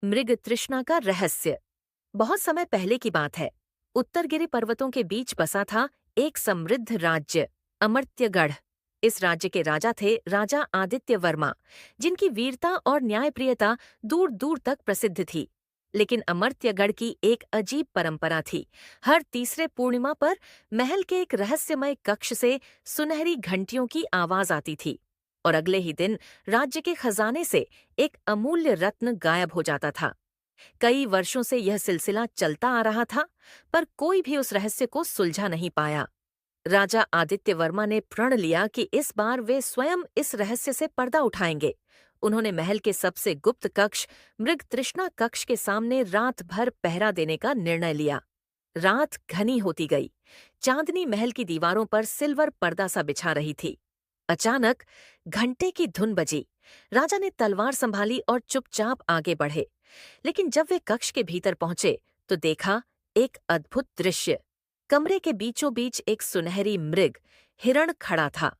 मृग तृष्णा का रहस्य। बहुत समय पहले की बात है। उत्तरगिरी पर्वतों के बीच बसा था एक समृद्ध राज्य, अमर्त्यगढ़। इस राज्य के राजा थे राजा आदित्य वर्मा, जिनकी वीरता और न्यायप्रियता दूर दूर तक प्रसिद्ध थी। लेकिन अमर्त्यगढ़ की एक अजीब परंपरा थी। हर तीसरे पूर्णिमा पर महल के एक रहस्यमय कक्ष से सुनहरी घंटियों की आवाज आती थी, और अगले ही दिन राज्य के खजाने से एक अमूल्य रत्न गायब हो जाता था। कई वर्षों से यह सिलसिला चलता आ रहा था, पर कोई भी उस रहस्य को सुलझा नहीं पाया। राजा आदित्य वर्मा ने प्रण लिया कि इस बार वे स्वयं इस रहस्य से पर्दा उठाएंगे। उन्होंने महल के सबसे गुप्त कक्ष, मृग तृष्णा कक्ष के सामने रात भर पहरा देने का निर्णय लिया। रात घनी होती गई। चांदनी महल की दीवारों पर सिल्वर पर्दा सा बिछा रही थी। अचानक घंटे की धुन बजी। राजा ने तलवार संभाली और चुपचाप आगे बढ़े। लेकिन जब वे कक्ष के भीतर पहुंचे तो देखा एक अद्भुत दृश्य। कमरे के बीचों बीच एक सुनहरी मृग, हिरण खड़ा था।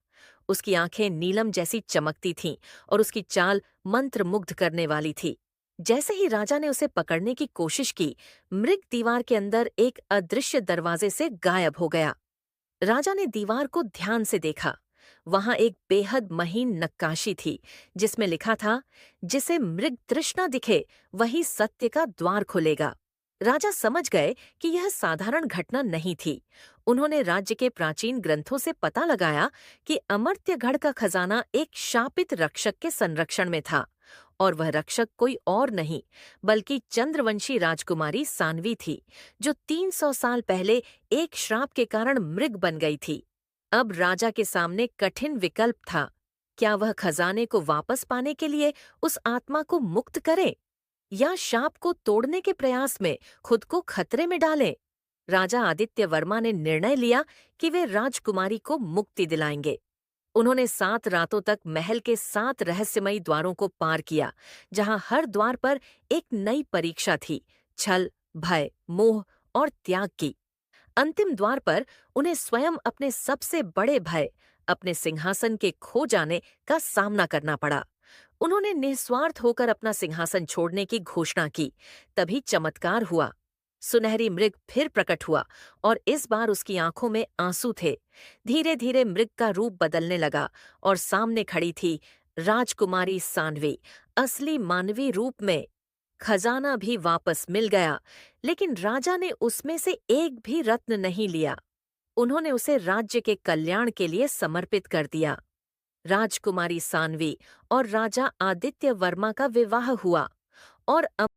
उसकी आंखें नीलम जैसी चमकती थीं और उसकी चाल मंत्रमुग्ध करने वाली थी। जैसे ही राजा ने उसे पकड़ने की कोशिश की, मृग दीवार के अंदर एक अदृश्य दरवाजे से गायब हो गया। राजा ने दीवार को ध्यान से देखा। वहां एक बेहद महीन नक्काशी थी, जिसमें लिखा था, जिसे मृग तृष्णा दिखे वही सत्य का द्वार खुलेगा। राजा समझ गए कि यह साधारण घटना नहीं थी। उन्होंने राज्य के प्राचीन ग्रंथों से पता लगाया कि अमर्त्यगढ़ का खजाना एक शापित रक्षक के संरक्षण में था, और वह रक्षक कोई और नहीं बल्कि चंद्रवंशी राजकुमारी सानवी थी, जो 300 साल पहले एक श्राप के कारण मृग बन गई थी। अब राजा के सामने कठिन विकल्प था। क्या वह खजाने को वापस पाने के लिए उस आत्मा को मुक्त करे, या शाप को तोड़ने के प्रयास में खुद को खतरे में डालें? राजा आदित्य वर्मा ने निर्णय लिया कि वे राजकुमारी को मुक्ति दिलाएंगे। उन्होंने 7 रातों तक महल के 7 रहस्यमयी द्वारों को पार किया, जहां हर द्वार पर एक नई परीक्षा थी, छल, भय, मोह और त्याग की। अंतिम द्वार पर उन्हें स्वयं अपने सबसे बड़े भय, अपने सिंहासन के खो जाने का सामना करना पड़ा। उन्होंने निस्वार्थ होकर अपना सिंहासन छोड़ने की घोषणा की। तभी चमत्कार हुआ। सुनहरी मृग फिर प्रकट हुआ, और इस बार उसकी आंखों में आंसू थे। धीरे धीरे मृग का रूप बदलने लगा, और सामने खड़ी थी राजकुमारी सान्वी, असली मानवी रूप में। खजाना भी वापस मिल गया, लेकिन राजा ने उसमें से एक भी रत्न नहीं लिया। उन्होंने उसे राज्य के कल्याण के लिए समर्पित कर दिया। राजकुमारी सान्वी और राजा आदित्य वर्मा का विवाह हुआ, और